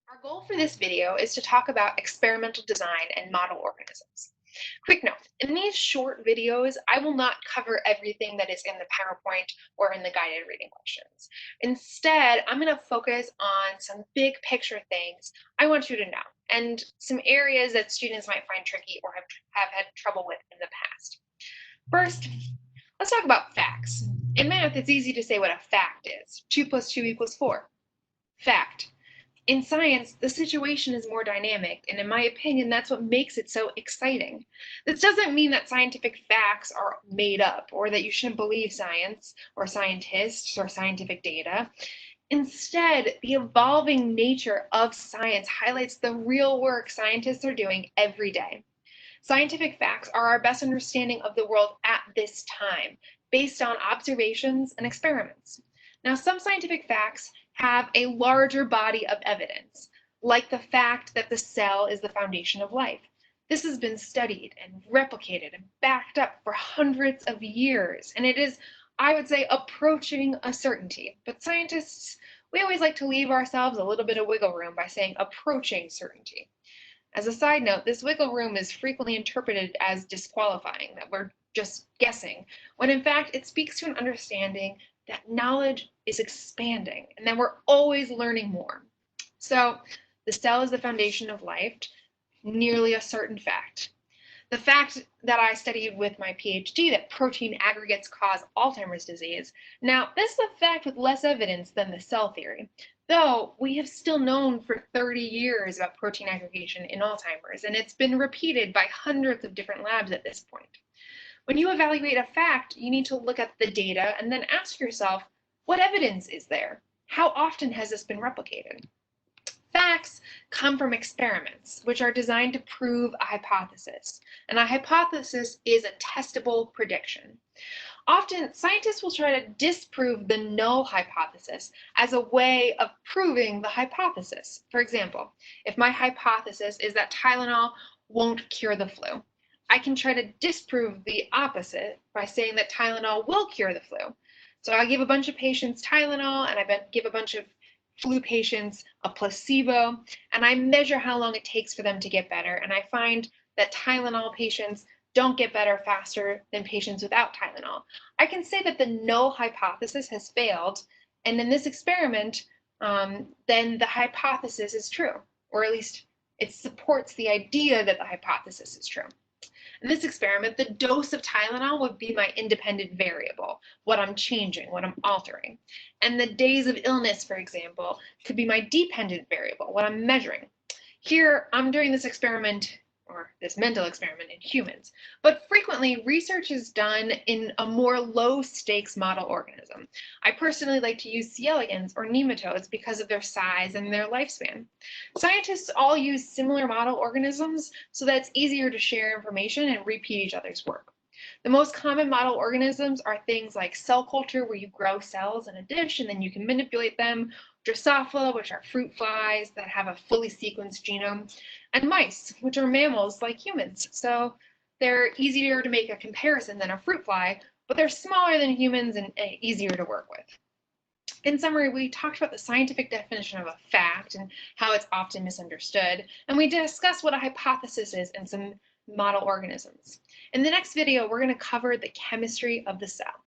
Our goal for this video is to talk about experimental design and model organisms. Quick note, in these short videos, I will not cover everything that is in the PowerPoint or in the guided reading questions. Instead, I'm going to focus on some big picture things I want you to know and some areas that students might find tricky or have had trouble with in the past. First, let's talk about facts. In math, it's easy to say what a fact is. 2 plus 2 equals 4. Fact. In science, the situation is more dynamic, and in my opinion, that's what makes it so exciting. This doesn't mean that scientific facts are made up or that you shouldn't believe science or scientists or scientific data. Instead, the evolving nature of science highlights the real work scientists are doing every day. Scientific facts are our best understanding of the world at this time, based on observations and experiments. Now, some scientific facts have a larger body of evidence, like the fact that the cell is the foundation of life. This has been studied and replicated and backed up for hundreds of years, and it is, I would say, approaching a certainty. But scientists, we always like to leave ourselves a little bit of wiggle room by saying approaching certainty. As a side note, this wiggle room is frequently interpreted as disqualifying, that we're just guessing, when in fact it speaks to an understanding that knowledge is expanding and that we're always learning more. So the cell is the foundation of life, nearly a certain fact. The fact that I studied with my PhD that protein aggregates cause Alzheimer's disease, now this is a fact with less evidence than the cell theory, though we have still known for 30 years about protein aggregation in Alzheimer's, and it's been repeated by hundreds of different labs at this point. When you evaluate a fact, you need to look at the data and then ask yourself, what evidence is there? How often has this been replicated? Facts come from experiments, which are designed to prove a hypothesis. And a hypothesis is a testable prediction. Often, scientists will try to disprove the null hypothesis as a way of proving the hypothesis. For example, if my hypothesis is that Tylenol won't cure the flu, I can try to disprove the opposite by saying that Tylenol will cure the flu. So I give a bunch of patients Tylenol and I give a bunch of flu patients a placebo, and I measure how long it takes for them to get better. And I find that Tylenol patients don't get better faster than patients without Tylenol. I can say that the null hypothesis has failed, and in this experiment, then the hypothesis is true, or at least it supports the idea that the hypothesis is true. In this experiment, the dose of Tylenol would be my independent variable, what I'm changing, what I'm altering. And the days of illness, for example, could be my dependent variable, what I'm measuring. Here, I'm doing this experiment, or this mental experiment in humans, but frequently research is done in a more low stakes model organism. I personally like to use C. elegans or nematodes because of their size and their lifespan. Scientists all use similar model organisms so that it's easier to share information and repeat each other's work. The most common model organisms are things like cell culture, where you grow cells in a dish and then you can manipulate them, Drosophila, which are fruit flies that have a fully sequenced genome, and mice, which are mammals like humans. So they're easier to make a comparison than a fruit fly, but they're smaller than humans and easier to work with. In summary, we talked about the scientific definition of a fact and how it's often misunderstood, and we discussed what a hypothesis is and some model organisms. In the next video, we're going to cover the chemistry of the cell.